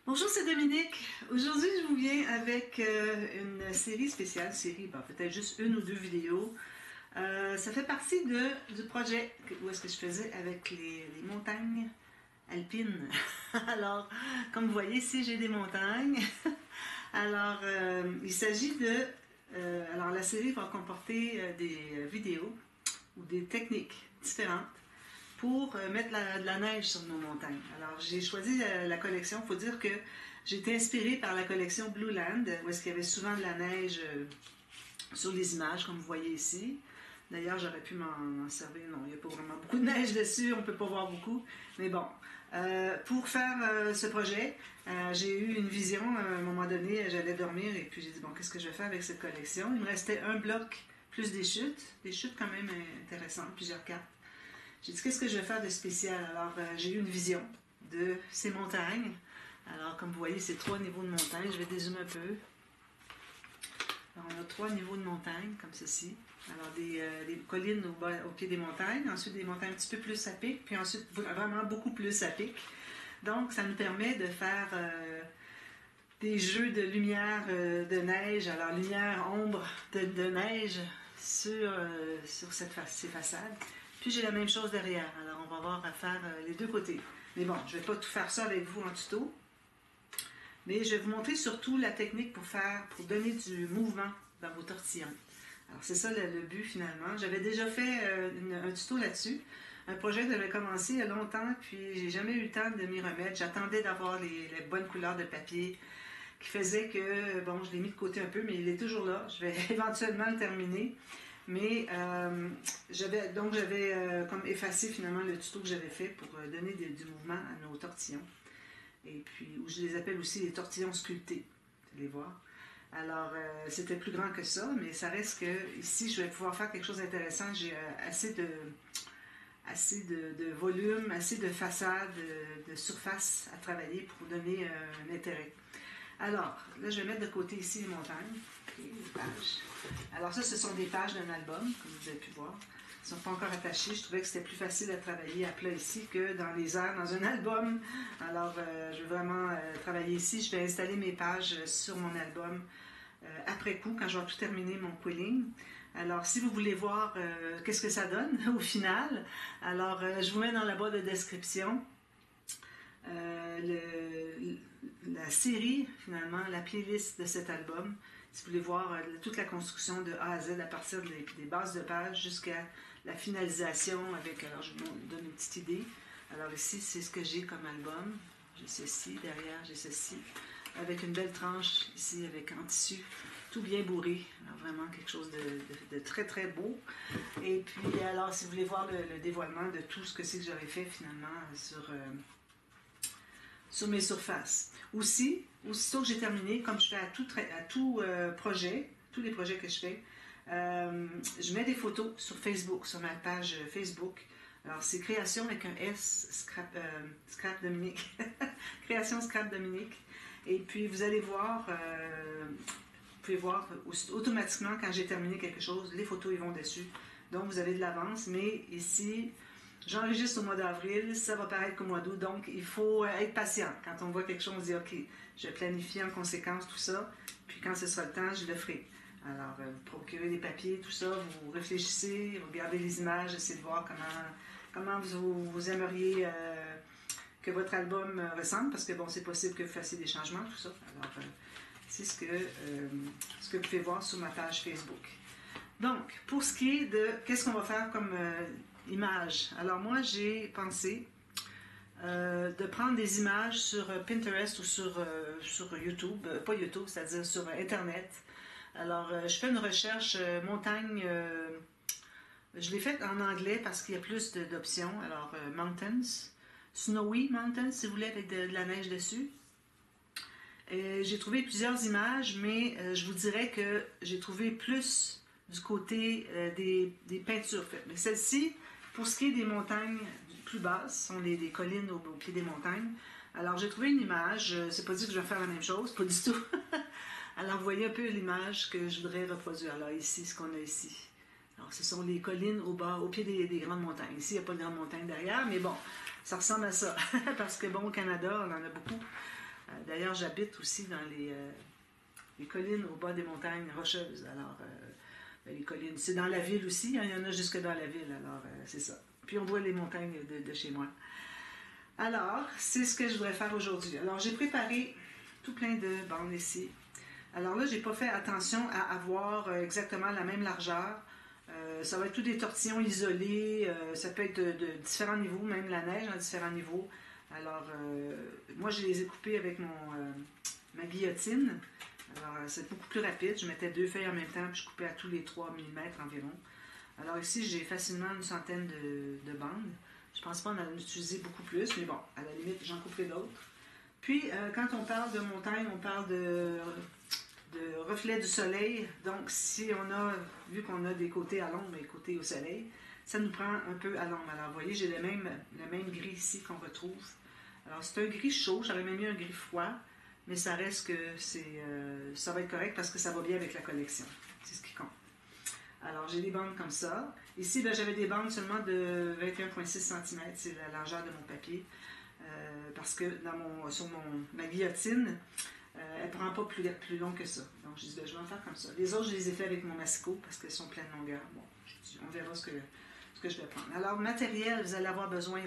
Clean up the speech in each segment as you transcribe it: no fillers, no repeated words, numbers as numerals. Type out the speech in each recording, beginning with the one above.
Bonjour, c'est Dominique. Aujourd'hui, je vous viens avec une série spéciale, peut-être juste une ou deux vidéos. Ça fait partie du projet où est-ce que je faisais avec les montagnes alpines. Alors, comme vous voyez ici, j'ai des montagnes. Alors, il s'agit alors, la série va comporter des vidéos ou des techniques différentes pour mettre de la neige sur nos montagnes. Alors, j'ai choisi la collection. Il faut dire que j'ai été inspirée par la collection Blue Land, où est-ce qu'il y avait souvent de la neige sur les images, comme vous voyez ici. D'ailleurs, j'aurais pu m'en servir. Non, il n'y a pas vraiment beaucoup de neige dessus, on ne peut pas voir beaucoup. Mais bon, pour faire ce projet, j'ai eu une vision. À un moment donné, j'allais dormir et puis j'ai dit, bon, qu'est-ce que je vais faire avec cette collection? Il me restait un bloc plus des chutes quand même intéressantes, plusieurs cartes. J'ai dit, qu'est-ce que je vais faire de spécial? Alors, j'ai eu une vision de ces montagnes. Alors, comme vous voyez, c'est 3 niveaux de montagne. Je vais dézoomer un peu. Alors, on a 3 niveaux de montagne, comme ceci. Alors, des collines au pied des montagnes. Ensuite, des montagnes un petit peu plus à pic. Puis ensuite, vraiment beaucoup plus à pic. Donc, ça nous permet de faire des jeux de lumière, de neige. Alors, lumière, ombre de neige sur ces façades. Puis j'ai la même chose derrière. Alors on va voir à faire les deux côtés. Mais bon, je ne vais pas tout faire ça avec vous en tuto. Mais je vais vous montrer surtout la technique pour donner du mouvement dans vos tortillons. Alors c'est ça le but finalement. J'avais déjà fait un tuto là-dessus. Un projet que j'avais commencé il y a longtemps, puis j'ai jamais eu le temps de m'y remettre. J'attendais d'avoir les bonnes couleurs de papier qui faisaient que, bon, je l'ai mis de côté un peu, mais il est toujours là. Je vais éventuellement le terminer. Mais j'avais comme effacé finalement le tuto que j'avais fait pour donner du mouvement à nos tortillons. Et puis, où je les appelle aussi les tortillons sculptés. Vous allez voir. Alors, c'était plus grand que ça, mais ça reste que ici, je vais pouvoir faire quelque chose d'intéressant. J'ai assez de volume, assez de façade, de surface à travailler pour donner un intérêt. Alors, là, je vais mettre de côté ici les montagnes, les pages. Alors ça, ce sont des pages d'un album, comme vous avez pu voir. Ils ne sont pas encore attachés. Je trouvais que c'était plus facile à travailler à plat ici que dans les airs, dans un album. Alors, je vais vraiment travailler ici. Je vais installer mes pages sur mon album après coup, quand je vais tout terminer mon quilling. Alors, si vous voulez voir qu'est-ce que ça donne au final, alors je vous mets dans la boîte de description la série, finalement, la playlist de cet album. Si vous voulez voir toute la construction de A à Z à partir des bases de page jusqu'à la finalisation avec, alors je vous donne une petite idée. Alors ici, c'est ce que j'ai comme album. J'ai ceci, derrière j'ai ceci, avec une belle tranche ici avec en tissu, tout bien bourré. Alors vraiment quelque chose de très très beau. Et puis alors, si vous voulez voir le dévoilement de tout ce que c'est que j'aurais fait finalement sur mes surfaces. Aussi, aussitôt que j'ai terminé, comme je fais à tout projet, tous les projets que je fais, je mets des photos sur Facebook, sur ma page Facebook. Alors, c'est Création avec un S, Scrap Dominique. Création Scrap Dominique. Et puis, vous allez voir, vous pouvez voir automatiquement quand j'ai terminé quelque chose, les photos ils vont dessus. Donc, vous avez de l'avance. Mais ici, j'enregistre au mois d'avril, ça va paraître qu'au mois d'août, donc il faut être patient. Quand on voit quelque chose, on se dit ok, je vais planifier en conséquence tout ça, puis quand ce sera le temps, je le ferai. Alors, vous procurez des papiers, tout ça, vous réfléchissez, vous regardez les images, essayez de voir comment vous aimeriez que votre album ressemble, parce que bon, c'est possible que vous fassiez des changements, tout ça. Alors, c'est ce que vous pouvez voir sur ma page Facebook. Donc, pour ce qui est de qu'est-ce qu'on va faire comme images. Alors moi, j'ai pensé de prendre des images sur Pinterest ou sur YouTube, pas YouTube, c'est-à-dire sur Internet. Alors, je fais une recherche montagne, je l'ai faite en anglais parce qu'il y a plus d'options. Alors, mountains, snowy mountains, si vous voulez, avec de la neige dessus. J'ai trouvé plusieurs images, mais je vous dirais que j'ai trouvé plus du côté des peintures faites. Mais celle-ci, pour ce qui est des montagnes plus basses, sont des collines au pied des montagnes. Alors, j'ai trouvé une image. C'est pas dit que je vais faire la même chose, pas du tout. Alors, vous voyez un peu l'image que je voudrais reproduire. Alors, ici, ce qu'on a ici. Alors, ce sont les collines au pied des grandes montagnes. Ici, il n'y a pas de grandes montagnes derrière, mais bon, ça ressemble à ça. Parce que, bon, au Canada, on en a beaucoup. D'ailleurs, j'habite aussi dans les collines au bas des montagnes rocheuses. Alors, les collines, c'est dans la ville aussi, hein, il y en a jusque dans la ville, alors c'est ça. Puis on voit les montagnes de chez moi. Alors, c'est ce que je voudrais faire aujourd'hui. Alors, j'ai préparé tout plein de bandes ici. Alors là, j'ai pas fait attention à avoir exactement la même largeur. Ça va être tous des tortillons isolés. Ça peut être de différents niveaux, même la neige à différents niveaux. Alors, moi, je les ai coupés avec ma guillotine. Alors, c'est beaucoup plus rapide. Je mettais 2 feuilles en même temps, puis je coupais à tous les 3 mm environ. Alors ici, j'ai facilement une centaine de bandes. Je pense pas en utiliser beaucoup plus, mais bon, à la limite, j'en couperai d'autres. Puis, quand on parle de montagne, on parle de reflet du soleil. Donc, si on a, vu qu'on a des côtés à l'ombre et des côtés au soleil, ça nous prend un peu à l'ombre. Alors, vous voyez, j'ai le même gris ici qu'on retrouve. Alors, c'est un gris chaud. J'aurais même mis un gris froid, mais ça reste que ça va être correct parce que ça va bien avec la collection. C'est ce qui compte. Alors, j'ai des bandes comme ça. Ici, ben, j'avais des bandes seulement de 21,6 cm. C'est la largeur de mon papier. Parce que sur ma guillotine, elle ne prend pas plus long que ça. Donc, je dis, ben, je vais en faire comme ça. Les autres, je les ai fait avec mon Masco parce qu'elles sont pleines de longueur. Bon, on verra ce que je vais prendre. Alors, matériel, vous allez avoir besoin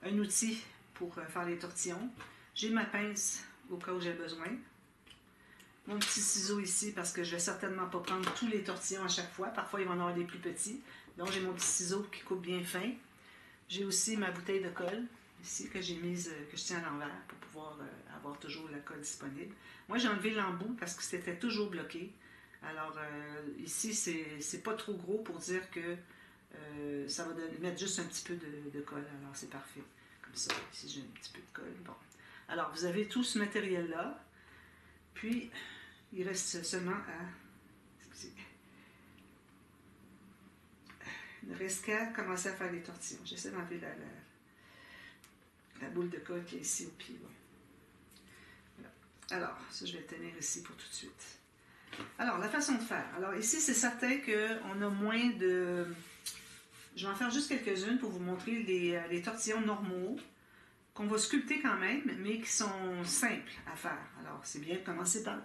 d'un outil pour faire les tortillons. J'ai ma pince au cas où j'ai besoin. Mon petit ciseau ici parce que je ne vais certainement pas prendre tous les tortillons à chaque fois. Parfois, il va y en avoir des plus petits. Donc, j'ai mon petit ciseau qui coupe bien fin. J'ai aussi ma bouteille de colle ici que j'ai mise, que je tiens à l'envers pour pouvoir avoir toujours la colle disponible. Moi, j'ai enlevé l'embout parce que c'était toujours bloqué. Alors, ici, c'est pas trop gros pour dire que ça va mettre juste un petit peu de colle. Alors, c'est parfait. Comme ça, ici, j'ai un petit peu de colle. Bon. Alors, vous avez tout ce matériel-là. Puis, il reste seulement à... Excusez. Il ne reste qu'à commencer à faire les tortillons. J'essaie d'enlever la boule de colle qui est ici au pied. Bon. Voilà. Alors, ça, je vais le tenir ici pour tout de suite. Alors, la façon de faire. Alors, ici, c'est certain qu'on a moins de... Je vais en faire juste quelques-unes pour vous montrer les tortillons normaux qu'on va sculpter quand même, mais qui sont simples à faire. Alors, c'est bien de commencer par...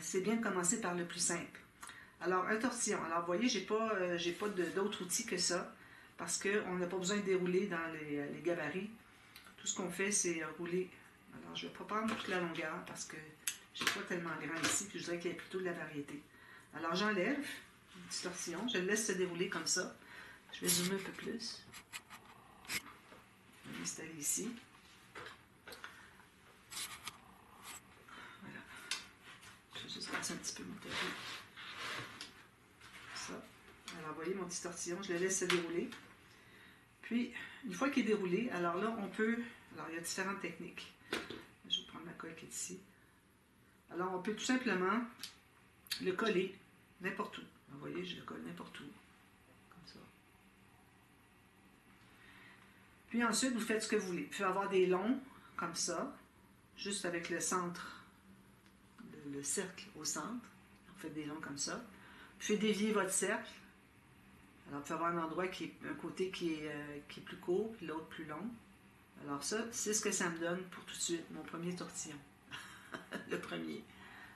c'est bien de commencer par le plus simple. Alors, un tortillon. Alors, vous voyez, j'ai pas d'autres outils que ça, parce qu'on n'a pas besoin de dérouler dans les gabarits. Tout ce qu'on fait, c'est rouler. Alors, je ne vais pas prendre toute la longueur, parce que j'ai pas tellement grand ici, puis je voudrais qu'il y ait plutôt de la variété. Alors, j'enlève le petit tortillon, je le laisse se dérouler comme ça. Je vais zoomer un peu plus. Je vais l'installer ici. Voilà. Je vais juste passer un petit peu mon tapis. Ça. Alors, vous voyez mon petit tortillon, je le laisse se dérouler. Puis, une fois qu'il est déroulé, alors là, on peut... Alors, il y a différentes techniques. Je vais prendre ma colle qui est ici. Alors, on peut tout simplement le coller n'importe où. Vous voyez, je le colle n'importe où. Comme ça. Puis ensuite, vous faites ce que vous voulez. Vous pouvez avoir des longs, comme ça, juste avec le centre, le cercle au centre. Vous faites des longs comme ça. Vous pouvez dévier votre cercle. Alors, vous pouvez avoir un endroit un côté qui est plus court, puis l'autre plus long. Alors ça, c'est ce que ça me donne pour tout de suite, mon premier tortillon. Le premier.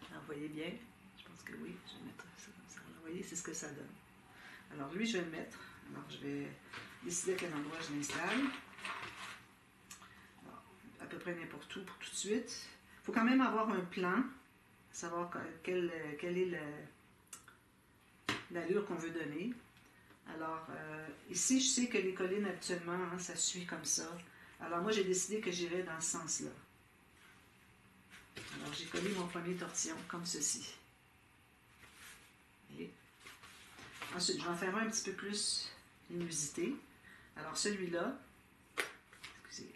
Alors, vous voyez bien? Je pense que oui, je vais mettre ça comme ça. Alors, vous voyez, c'est ce que ça donne. Alors, lui, je vais le mettre. Alors, je vais décider à quel endroit je l'installe. À peu près n'importe où pour tout de suite. Il faut quand même avoir un plan, savoir quelle est l'allure qu'on veut donner. Alors, ici, je sais que les collines, habituellement, hein, ça suit comme ça. Alors, moi, j'ai décidé que j'irais dans ce sens-là. Alors, j'ai collé mon premier tortillon comme ceci. Et ensuite, je vais en faire un petit peu plus inusité. Alors, celui-là, excusez,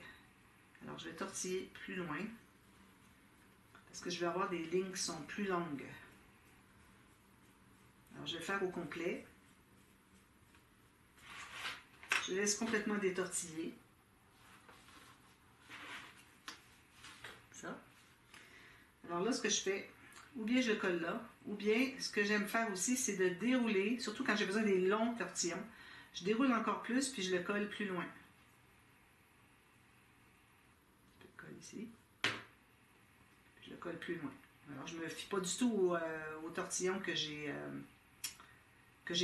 alors je vais tortiller plus loin parce que je vais avoir des lignes qui sont plus longues. Alors, je vais le faire au complet. Je laisse complètement détortiller. Ça. Alors là, ce que je fais, ou bien je le colle là, ou bien ce que j'aime faire aussi, c'est de dérouler, surtout quand j'ai besoin des longs tortillons. Je déroule encore plus, puis je le colle plus loin. Je peux le colle ici. Puis je le colle plus loin. Alors, je ne me fie pas du tout au tortillon que j'ai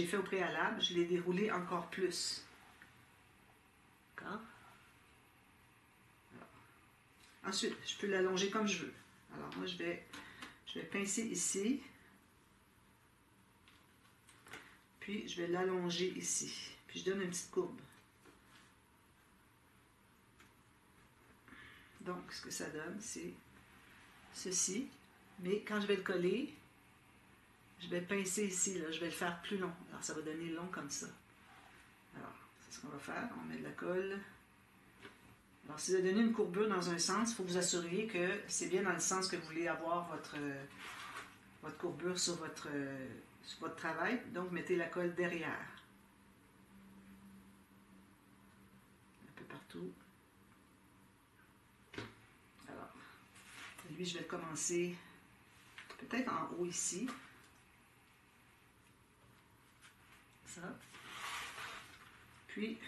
fait au préalable. Je l'ai déroulé encore plus. D'accord? Ensuite, je peux l'allonger comme je veux. Alors, moi, je vais pincer ici. Puis, je vais l'allonger ici. Puis, je donne une petite courbe. Donc, ce que ça donne, c'est ceci. Mais quand je vais le coller, je vais pincer ici. Là, je vais le faire plus long. Alors, ça va donner long comme ça. Alors, c'est ce qu'on va faire. On met de la colle. Alors, si vous avez donné une courbure dans un sens, il faut vous assurer que c'est bien dans le sens que vous voulez avoir votre courbure sur votre travail. Donc, mettez la colle derrière. Un peu partout. Alors, lui, je vais le commencer peut-être en haut ici. Ça. Puis,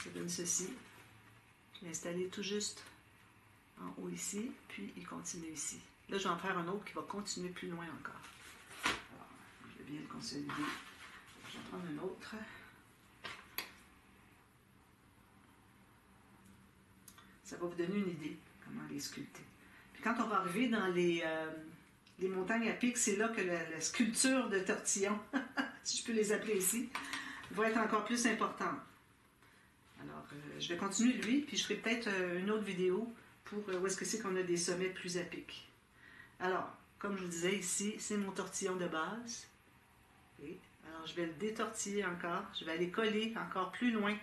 ça donne ceci. Je vais l'installer tout juste en haut ici, puis il continue ici. Là, je vais en faire un autre qui va continuer plus loin encore. Alors, je vais bien le consolider. Je vais en prendre un autre. Ça va vous donner une idée comment les sculpter. Puis quand on va arriver dans les montagnes à pic, c'est là que la sculpture de tortillon, si je peux les appeler ici, va être encore plus importante. Alors, je vais continuer lui, puis je ferai peut-être une autre vidéo pour où est-ce que c'est qu'on a des sommets plus à pic. Alors, comme je vous disais ici, c'est mon tortillon de base. Et alors, je vais le détortiller encore. Je vais aller coller encore plus loin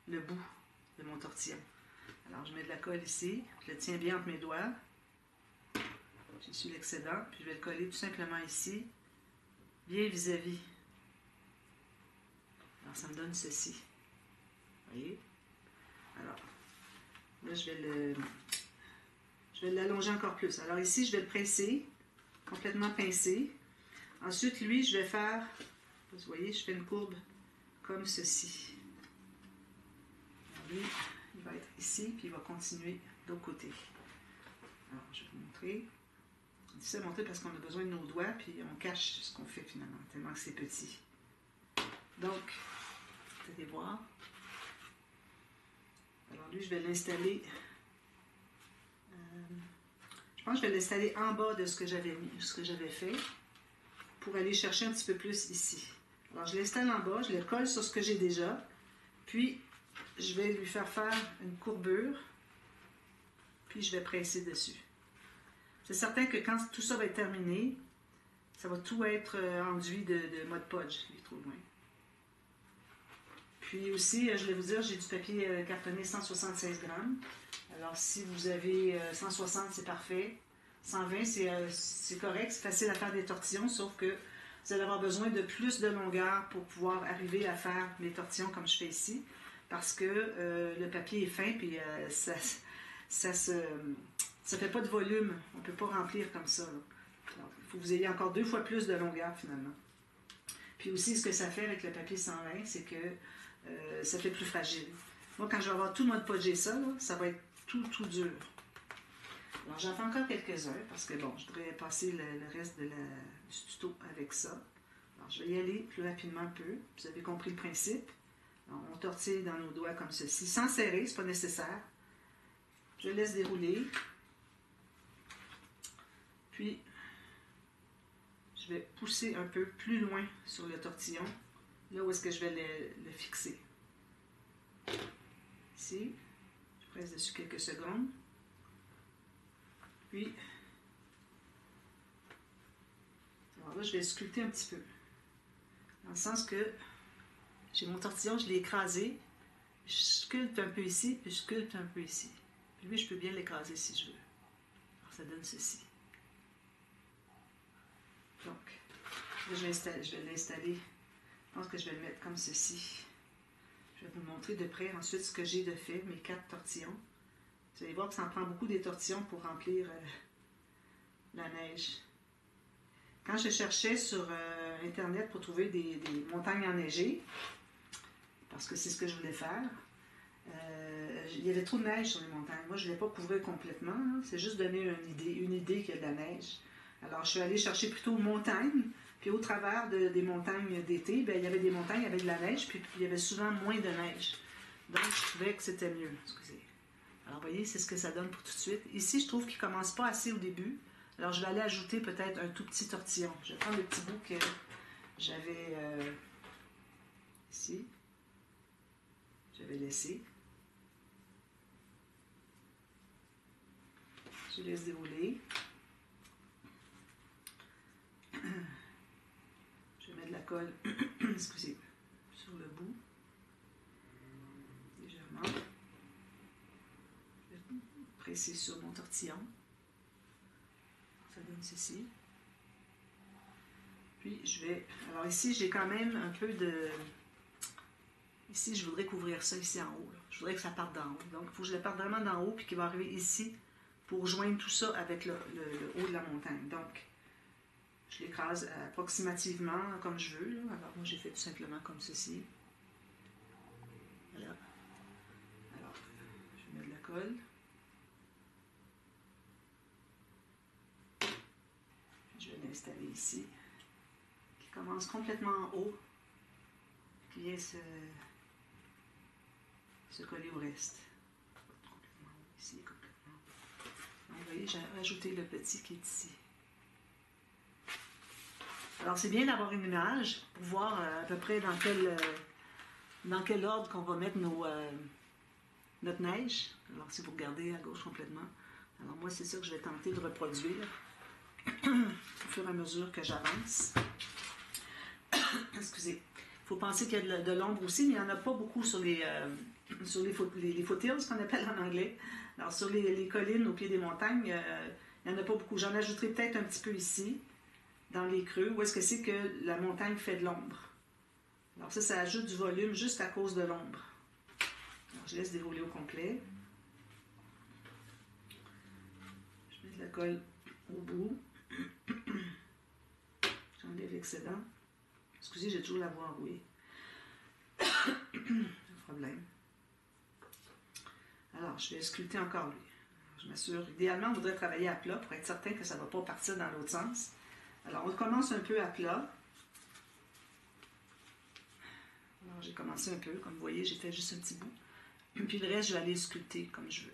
le bout de mon tortillon. Alors, je mets de la colle ici. Je le tiens bien entre mes doigts. J'essuie l'excédent. Puis, je vais le coller tout simplement ici, bien vis-à-vis. Alors, ça me donne ceci. Vous voyez? Alors, là, je vais l'allonger encore plus. Alors ici, je vais le presser, complètement pincé. Ensuite, lui, je vais faire, vous voyez, je fais une courbe comme ceci. Alors, lui, il va être ici, puis il va continuer de l'autre côté. Alors, je vais vous montrer. C'est difficile à montrer parce qu'on a besoin de nos doigts, puis on cache ce qu'on fait finalement, tellement que c'est petit. Donc, vous allez voir. Alors lui, je vais l'installer. Je pense que je vais l'installer en bas de ce que j'avais fait pour aller chercher un petit peu plus ici. Alors je l'installe en bas, je le colle sur ce que j'ai déjà, puis je vais lui faire une courbure, puis je vais presser dessus. C'est certain que quand tout ça va être terminé, ça va tout être enduit de Mod Podge, il est trop loin. Puis aussi, je vais vous dire, j'ai du papier cartonné 176 grammes. Alors, si vous avez 160, c'est parfait. 120, c'est correct, c'est facile à faire des tortillons, sauf que vous allez avoir besoin de plus de longueur pour pouvoir arriver à faire les tortillons comme je fais ici, parce que le papier est fin, puis ça fait pas de volume. On ne peut pas remplir comme ça. Alors, il faut que vous ayez encore 2 fois plus de longueur, finalement. Puis aussi, ce que ça fait avec le papier 120, c'est que ça fait plus fragile. Moi, quand je vais avoir tout Mod Podgé ça, là, ça va être tout dur. Alors, j'en fais encore quelques-uns parce que, bon, je voudrais passer le reste du tuto avec ça. Alors, je vais y aller plus rapidement un peu. Vous avez compris le principe. Alors, on tortille dans nos doigts comme ceci, sans serrer, c'est pas nécessaire. Je laisse dérouler. Puis, je vais pousser un peu plus loin sur le tortillon, là où est-ce que je vais le fixer. Ici, je presse dessus quelques secondes. Puis, alors là, je vais sculpter un petit peu. Dans le sens que j'ai mon tortillon, je l'ai écrasé, je sculpte un peu ici, puis je sculpte un peu ici. Puis lui, je peux bien l'écraser si je veux. Alors, ça donne ceci. Donc, là, je vais l'installer. Je pense que je vais le mettre comme ceci. Je vais vous montrer de près ensuite ce que j'ai de fait, mes 4 tortillons. Vous allez voir que ça en prend beaucoup des tortillons pour remplir la neige. Quand je cherchais sur Internet pour trouver des montagnes enneigées, parce que c'est ce que je voulais faire, il y avait trop de neige sur les montagnes. Moi, je ne voulais pas couvrir complètement. C'est juste donner une idée qu'il y a de la neige. Alors, je suis allée chercher plutôt montagne. Puis au travers des montagnes d'été, ben, il y avait des montagnes avec de la neige, puis il y avait souvent moins de neige. Donc, je trouvais que c'était mieux. Excusez. Alors, vous voyez, c'est ce que ça donne pour tout de suite. Ici, je trouve qu'il ne commence pas assez au début. Alors, je vais aller ajouter peut-être un tout petit tortillon. Je vais prendre le petit bout que j'avais ici. J'avais laissé. Je laisse dérouler. Je vais mettre de la colle, excusez, sur le bout, légèrement. Je vais presser sur mon tortillon. Ça donne ceci. Puis je vais... Alors ici, j'ai quand même un peu de... Ici, je voudrais couvrir ça ici en haut. Là. Je voudrais que ça parte d'en haut. Donc, il faut que je le parte vraiment d'en haut, puis qu'il va arriver ici pour joindre tout ça avec le haut de la montagne. Donc, je l'écrase approximativement comme je veux. Là. Alors, moi, j'ai fait tout simplement comme ceci. Voilà. Alors, je mets de la colle. Je vais l'installer ici. Qui commence complètement en haut. Qui vient se coller au reste. Complètement haut, ici, complètement. Donc, vous voyez, j'ai rajouté le petit qui est ici. Alors, c'est bien d'avoir une image pour voir à peu près dans quel ordre qu'on va mettre notre neige. Alors, si vous regardez à gauche complètement. Alors, moi, c'est ça que je vais tenter de reproduire au fur et à mesure que j'avance. Excusez. Il faut penser qu'il y a de l'ombre aussi, mais il n'y en a pas beaucoup sur les foothills, ce qu'on appelle en anglais. Alors, sur les collines au pied des montagnes, il n'y en a pas beaucoup. J'en ajouterai peut-être un petit peu ici, dans les creux, où est-ce que c'est que la montagne fait de l'ombre. Alors ça ajoute du volume juste à cause de l'ombre. Alors, je laisse dérouler au complet. Je mets de la colle au bout. J'enlève l'excédent. Excusez, j'ai toujours la voix enrouée. Pas de problème. Alors, je vais sculpter encore lui. Je m'assure. Idéalement, on voudrait travailler à plat pour être certain que ça ne va pas partir dans l'autre sens. Alors, on commence un peu à plat. Alors, j'ai commencé un peu. Comme vous voyez, j'ai fait juste un petit bout. Puis le reste, je vais aller sculpter comme je veux.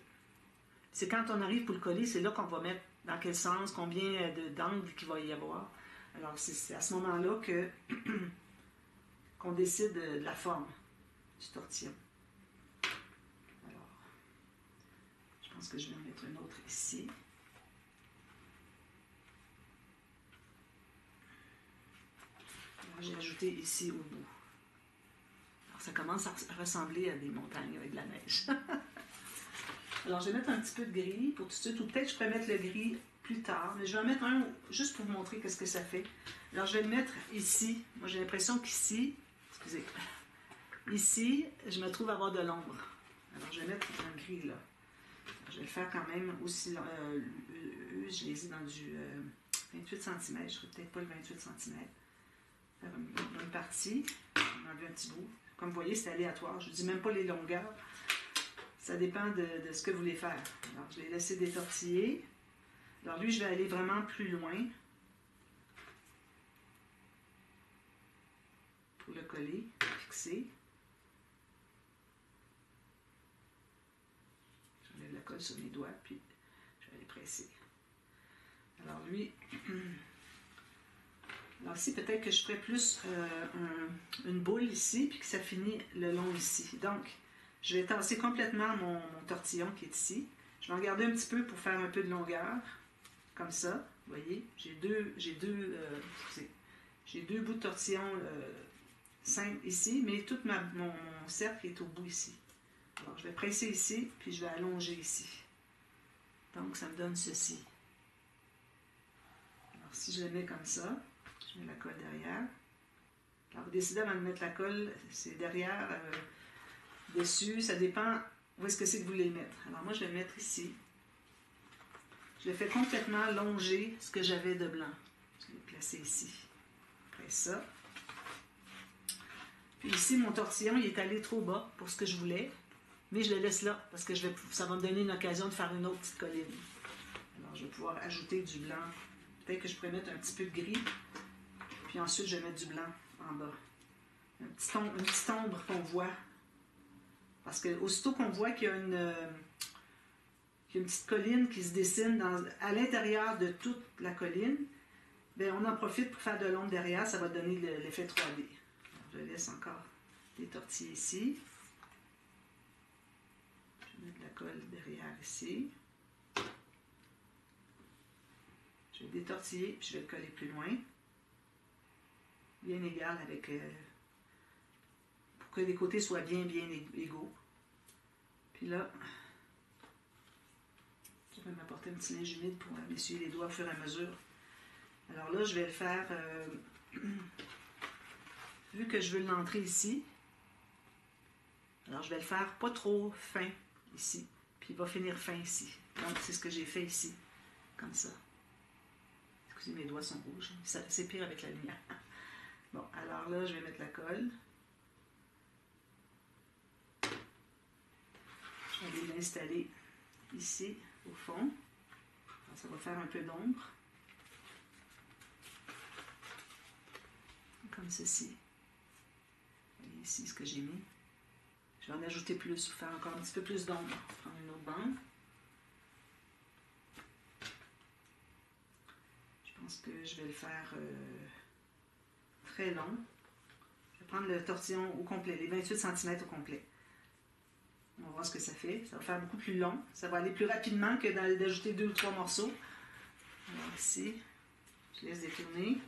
C'est quand on arrive pour le coller, c'est là qu'on va mettre dans quel sens, combien d'angles qu'il va y avoir. Alors, c'est à ce moment-là qu'on décide de la forme du tortillon. Alors, je pense que je vais en mettre une autre ici. Alors, j'ai ajouté ici au bout. Alors, ça commence à ressembler à des montagnes avec de la neige. Alors, je vais mettre un petit peu de gris pour tout de suite, ou peut-être je pourrais mettre le gris plus tard, mais je vais en mettre un juste pour vous montrer qu'est-ce que ça fait. Alors, je vais le mettre ici. Moi, j'ai l'impression qu'ici, excusez, ici, je me trouve avoir de l'ombre. Alors, je vais mettre un gris là. Je vais le faire quand même aussi, je les ai dans du 28 cm, je ne ferai peut-être pas le 28 cm. Faire une bonne partie, enlever un petit bout. Comme vous voyez, c'est aléatoire. Je ne dis même pas les longueurs. Ça dépend de ce que vous voulez faire. Alors, je l'ai laissé détortiller. Alors, lui, je vais aller vraiment plus loin pour le coller, fixer. J'enlève la colle sur mes doigts, puis je vais aller presser. Alors, lui... Alors ici, peut-être que je ferais plus une boule ici, puis que ça finit le long ici. Donc, je vais tasser complètement mon tortillon qui est ici. Je vais en garder un petit peu pour faire un peu de longueur, comme ça. Vous voyez, j'ai deux bouts de tortillon simples ici, mais tout mon cercle est au bout ici. Alors, je vais presser ici, puis je vais allonger ici. Donc, ça me donne ceci. Alors, si je le mets comme ça, je mets la colle derrière. Alors, vous décidez avant de mettre la colle, c'est derrière, dessus, ça dépend où est-ce que c'est que vous voulez le mettre. Alors, moi, je vais le mettre ici. Je le fais complètement longer ce que j'avais de blanc. Je vais le placer ici. Après ça. Puis ici, mon tortillon, il est allé trop bas pour ce que je voulais. Mais je le laisse là, parce que ça va me donner une occasion de faire une autre petite colline. Alors, je vais pouvoir ajouter du blanc. Peut-être que je pourrais mettre un petit peu de gris. Puis ensuite, je vais mettre du blanc en bas. Une petite ombre qu'on voit. Parce que aussitôt qu'on voit qu'il y a une petite colline qui se dessine à l'intérieur de toute la colline, bien, on en profite pour faire de l'ombre derrière. Ça va donner l'effet 3D. Alors, je laisse encore des tortilles ici. Je vais mettre de la colle derrière ici. Je vais détortiller, puis je vais le coller plus loin. Bien égal avec... pour que les côtés soient bien égaux. Puis là, je vais m'apporter un petit linge humide pour m'essuyer les doigts au fur et à mesure. Alors là, je vais le faire... vu que je veux l'entrer ici, alors je vais le faire pas trop fin ici. Puis il va finir fin ici. Donc c'est ce que j'ai fait ici. Comme ça. Excusez, mes doigts sont rouges. C'est pire avec la lumière. Bon, alors là, je vais mettre la colle. Je vais aller l'installer ici, au fond. Alors, ça va faire un peu d'ombre. Comme ceci. Et ici, ce que j'ai mis. Je vais en ajouter plus, pour faire encore un petit peu plus d'ombre. Prendre une autre bande. Je pense que je vais le faire très long. Je vais prendre le tortillon au complet, les 28 cm au complet. On va voir ce que ça fait. Ça va faire beaucoup plus long. Ça va aller plus rapidement que d'ajouter 2 ou 3 morceaux. Alors ici, je laisse détourner.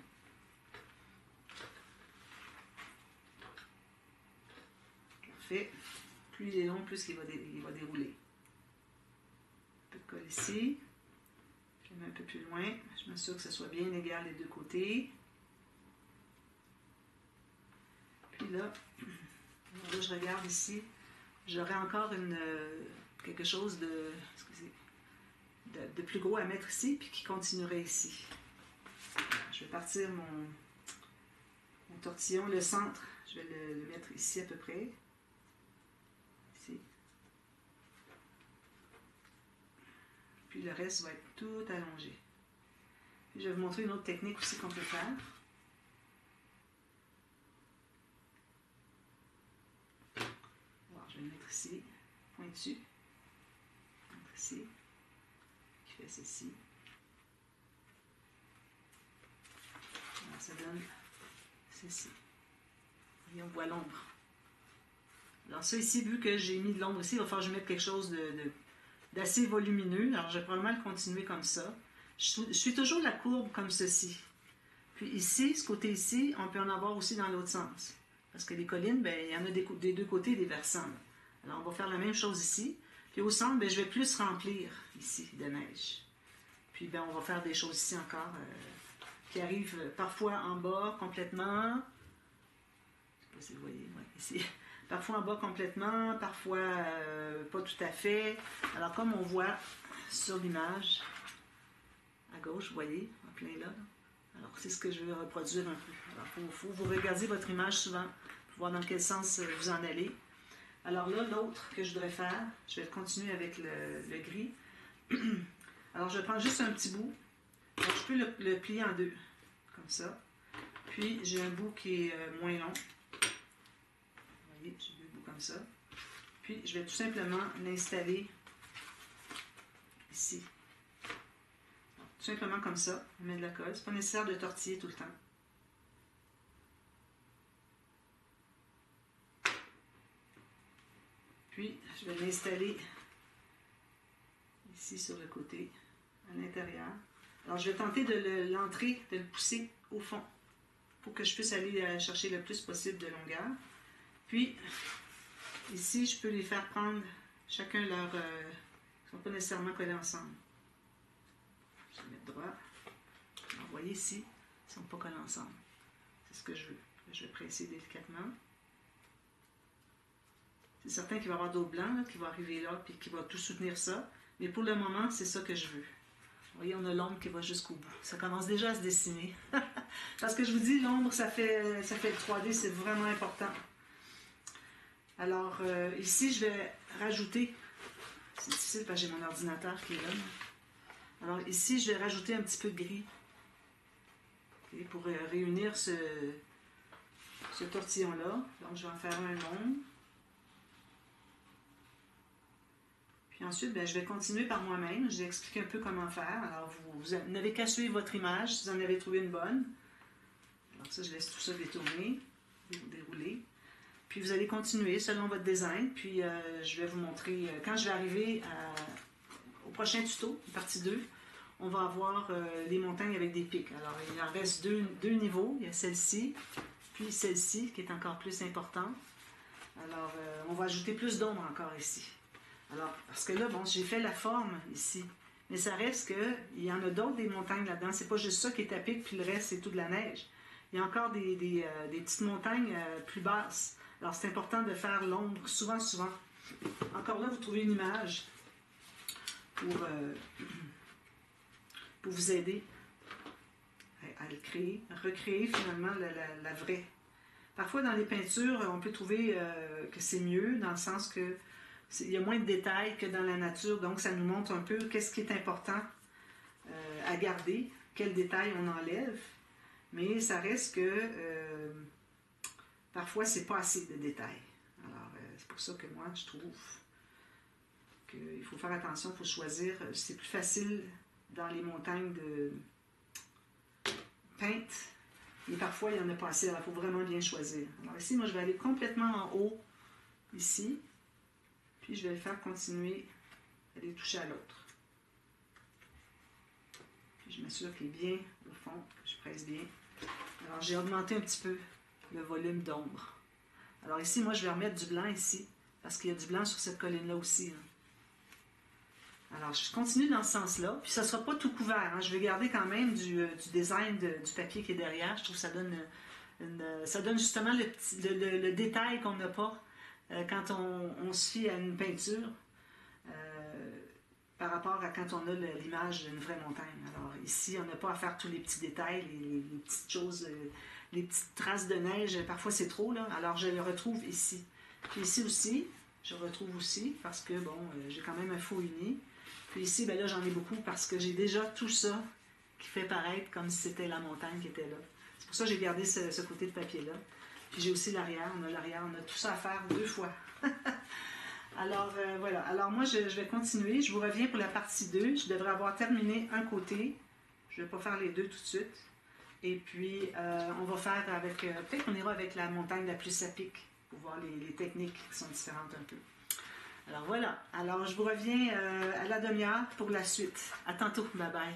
Parfait. Plus il est long, plus il va dérouler. Un peu de colle ici. Je mets un peu plus loin. Je m'assure que ce soit bien égal des deux côtés. Puis là, je regarde ici. J'aurai encore quelque chose de plus gros à mettre ici, puis qui continuerait ici. Je vais partir mon tortillon, le centre. Je vais le mettre ici à peu près. Ici. Puis le reste va être tout allongé. Puis je vais vous montrer une autre technique aussi qu'on peut faire. Alors, je vais le mettre ici, pointu. Mettre ici. Qui fait ceci. Alors, ça donne ceci. Et on voit l'ombre. Alors ça ici, vu que j'ai mis de l'ombre ici, il va falloir que je mette quelque chose d'assez volumineux. Alors je vais probablement le continuer comme ça. Je suis toujours la courbe comme ceci. Puis ici, ce côté ici, on peut en avoir aussi dans l'autre sens. Parce que les collines, ben, il y en a des deux côtés des versants. Alors on va faire la même chose ici. Puis au centre, ben, je vais plus remplir ici de neige. Puis ben, on va faire des choses ici encore qui arrivent parfois en bas complètement. Je ne sais pas si vous voyez, ouais, ici. Parfois en bas complètement, parfois pas tout à fait. Alors comme on voit sur l'image, à gauche, vous voyez, en plein là. Alors c'est ce que je vais reproduire un peu. Alors il faut vous regarder votre image souvent pour voir dans quel sens vous en allez. Alors là, l'autre que je voudrais faire, je vais continuer avec le gris. Alors je vais prendre juste un petit bout. Alors, je peux le plier en deux, comme ça. Puis j'ai un bout qui est moins long. J'ai deux bouts comme ça. Puis, je vais tout simplement l'installer ici. Donc, tout simplement comme ça. On met de la colle. C'est pas nécessaire de tortiller tout le temps. Puis, je vais l'installer ici sur le côté, à l'intérieur. Alors, je vais tenter de l'entrer, de le pousser au fond pour que je puisse aller chercher le plus possible de longueur. Puis, ici, je peux les faire prendre chacun leur... ils ne sont pas nécessairement collés ensemble. Je vais mettre droit. Alors, vous voyez ici, ils ne sont pas collés ensemble. C'est ce que je veux. Je vais presser délicatement. C'est certain qu'il va y avoir d'autres blancs là, qui vont arriver là et qui vont tout soutenir ça. Mais pour le moment, c'est ça que je veux. Vous voyez, on a l'ombre qui va jusqu'au bout. Ça commence déjà à se dessiner. Parce que je vous dis, l'ombre, ça fait le 3D, c'est vraiment important. Alors, ici, je vais rajouter, c'est difficile parce que j'ai mon ordinateur qui est là. Alors, ici, je vais rajouter un petit peu de gris, okay, pour réunir ce tortillon-là. Donc, je vais en faire un long. Puis ensuite, bien, je vais continuer par moi-même. Je vais expliquer un peu comment faire. Alors, vous n'avez qu'à suivre votre image si vous en avez trouvé une bonne. Alors ça, je laisse tout ça détourner, dérouler. Puis vous allez continuer selon votre design. Puis je vais vous montrer, quand je vais arriver au prochain tuto, partie 2, on va avoir les montagnes avec des pics. Alors, il en reste deux niveaux. Il y a celle-ci, puis celle-ci, qui est encore plus importante. Alors, on va ajouter plus d'ombre encore ici. Alors, parce que là, bon, j'ai fait la forme ici. Mais ça reste qu'il y en a d'autres des montagnes là-dedans. C'est pas juste ça qui est à pic, puis le reste, c'est tout de la neige. Il y a encore des petites montagnes plus basses. Alors, c'est important de faire l'ombre souvent. Encore là, vous trouvez une image pour vous aider à le créer, à recréer finalement la vraie. Parfois, dans les peintures, on peut trouver que c'est mieux, dans le sens que il y a moins de détails que dans la nature, donc ça nous montre un peu qu'est-ce qui est important à garder, quels détails on enlève, mais ça reste que parfois c'est pas assez de détails. Alors c'est pour ça que moi je trouve qu'il faut faire attention, il faut choisir, c'est plus facile dans les montagnes de peintes, mais parfois il n'y en a pas assez, alors il faut vraiment bien choisir. Alors ici, moi je vais aller complètement en haut, ici. Puis je vais le faire continuer à les toucher à l'autre. Puis je m'assure qu'il est bien au fond, que je presse bien. Alors j'ai augmenté un petit peu le volume d'ombre. Alors ici, moi je vais remettre du blanc ici, parce qu'il y a du blanc sur cette colline-là aussi. Hein. Alors je continue dans ce sens-là, puis ça ne sera pas tout couvert. Hein. Je vais garder quand même du design du papier qui est derrière. Je trouve que ça donne justement le détail qu'on n'a pas. Quand on se fie à une peinture par rapport à quand on a l'image d'une vraie montagne. Alors ici, on n'a pas à faire tous les petits détails, les petites choses, les petites traces de neige, parfois c'est trop, là. Alors je le retrouve ici. Puis ici aussi, je retrouve aussi, parce que bon, j'ai quand même un faux uni. Puis ici, ben là, j'en ai beaucoup parce que j'ai déjà tout ça qui fait paraître comme si c'était la montagne qui était là. C'est pour ça que j'ai gardé ce côté de papier-là. Puis j'ai aussi l'arrière, on a tout ça à faire 2 fois. Alors voilà, alors moi je vais continuer, je vous reviens pour la partie 2. Je devrais avoir terminé un côté, je ne vais pas faire les deux tout de suite. Et puis on va faire avec, peut-être qu'on ira avec la montagne la plus à pic pour voir les techniques qui sont différentes un peu. Alors voilà, alors je vous reviens à la demi-heure pour la suite. À tantôt, bye bye.